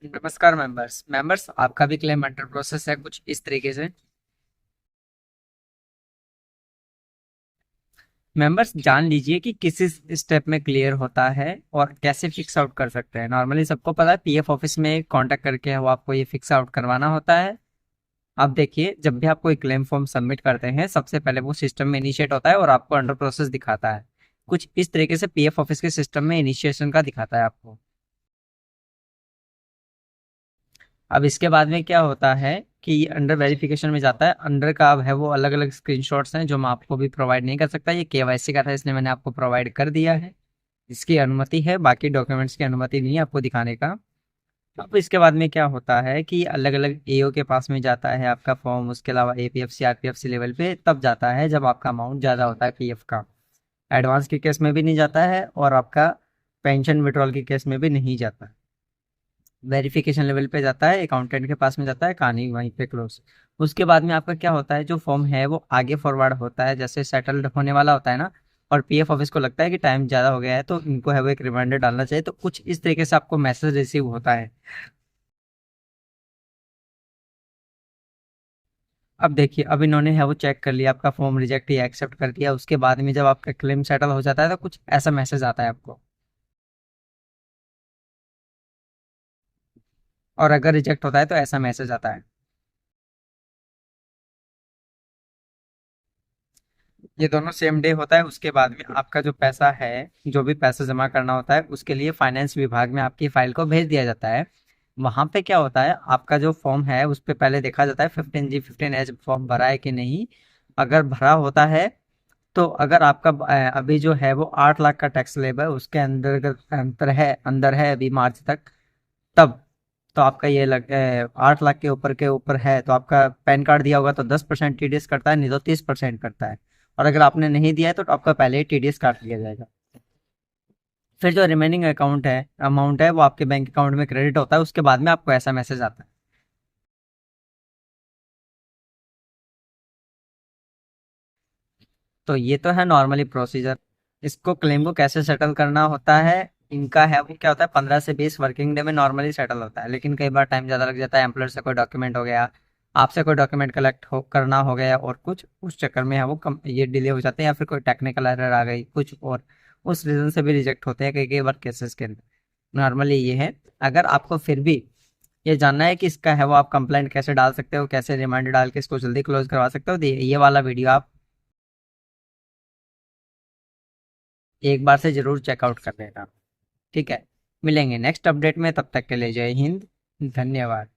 नमस्कार मेंबर्स आपका भी क्लेम अंडर प्रोसेस है कुछ इस तरीके से। मेंबर्स जान लीजिए कि किस स्टेप में क्लियर होता है और कैसे फिक्स आउट कर सकते हैं। नॉर्मली सबको पता है पीएफ ऑफिस में कांटेक्ट करके वो आपको ये फिक्स आउट करवाना होता है। अब देखिए, जब भी आप कोई क्लेम फॉर्म सबमिट करते हैं सबसे पहले वो सिस्टम में इनिशिएट होता है और आपको अंडर प्रोसेस दिखाता है। कुछ इस तरीके से पीएफ ऑफिस के सिस्टम में इनिशिएशन का दिखाता है आपको। अब इसके बाद में क्या होता है कि अंडर वेरिफिकेशन में जाता है। अंडर का अब है वो अलग अलग स्क्रीनशॉट्स हैं जो मैं आपको भी प्रोवाइड नहीं कर सकता। ये केवाईसी का था इसलिए मैंने आपको प्रोवाइड कर दिया है। इसकी अनुमति है, बाकी डॉक्यूमेंट्स की अनुमति नहीं है आपको दिखाने का। अब इसके बाद में क्या होता है कि अलग अलग एओ के पास में जाता है आपका फॉर्म। उसके अलावा एपीएफसी आरपीएफसी लेवल पे तब जाता है जब आपका अमाउंट ज़्यादा होता है पीएफ का। एडवांस के केस में भी नहीं जाता है और आपका पेंशन विड्रॉल के केस में भी नहीं जाता। वेरिफिकेशन लेवल पे जाता है, अकाउंटेंट के पास में जाता है, कहानी वहीं पे क्लोज। उसके बाद में आपका क्या होता है, जो फॉर्म है वो आगे फॉरवर्ड होता है जैसे सेटल्ड होने वाला होता है ना। और पीएफ ऑफिस को लगता है कि टाइम ज़्यादा हो गया है तो इनको है वो एक रिमाइंडर डालना चाहिए, तो कुछ इस तरीके से आपको मैसेज रिसीव होता है। अब देखिए, अब इन्होंने है वो चेक कर लिया आपका फॉर्म रिजेक्ट या एक्सेप्ट कर दिया। उसके बाद में जब आपका क्लेम सेटल हो जाता है तो कुछ ऐसा मैसेज आता है आपको। और अगर रिजेक्ट होता है तो ऐसा मैसेज आता है। ये दोनों सेम डे होता है। उसके बाद में आपका जो पैसा है, जो भी पैसा जमा करना होता है उसके लिए फाइनेंस विभाग में आपकी फाइल को भेज दिया जाता है। वहां पे क्या होता है, आपका जो फॉर्म है उस पे पहले देखा जाता है 15G 15H फॉर्म भरा है कि नहीं। अगर भरा होता है तो अगर आपका अभी जो है वो 8 लाख का टैक्स स्लैब है उसके अंदर अंदर है अभी मार्च तक, तब तो आपका ये 8 लाख के ऊपर है तो आपका पैन कार्ड दिया होगा तो 10% टीडीएस करता है, नहीं तो 30% करता है। और अगर आपने नहीं दिया है तो आपका पहले ही टीडीएस काट लिया जाएगा। फिर जो रिमेनिंग अकाउंट है अमाउंट है वो आपके बैंक अकाउंट में क्रेडिट होता है। उसके बाद में आपको ऐसा मैसेज आता है। तो ये तो है नॉर्मली प्रोसीजर। इसको क्लेम को कैसे सेटल करना होता है, इनका है वो क्या होता है 15 से 20 वर्किंग डे में नॉर्मली सेटल होता है। लेकिन कई बार टाइम ज़्यादा लग जाता है, एम्प्लॉयर से कोई डॉक्यूमेंट हो गया, आपसे कोई डॉक्यूमेंट कलेक्ट हो करना हो गया और कुछ उस चक्कर में है वो ये डिले हो जाते हैं, या फिर कोई टेक्निकल एरर आ गई कुछ और उस रीज़न से भी रिजेक्ट होते हैं कई कई बार केसेस के अंदर। नॉर्मली ये है। अगर आपको फिर भी ये जानना है कि इसका है वो आप कंप्लेंट कैसे डाल सकते हो, कैसे रिमाइंडर डाल के इसको जल्दी क्लोज करवा सकते हो, तो ये वाला वीडियो आप एक बार से जरूर चेकआउट कर लेना। ठीक है, मिलेंगे नेक्स्ट अपडेट में, तब तक के लिए जय हिंद, धन्यवाद।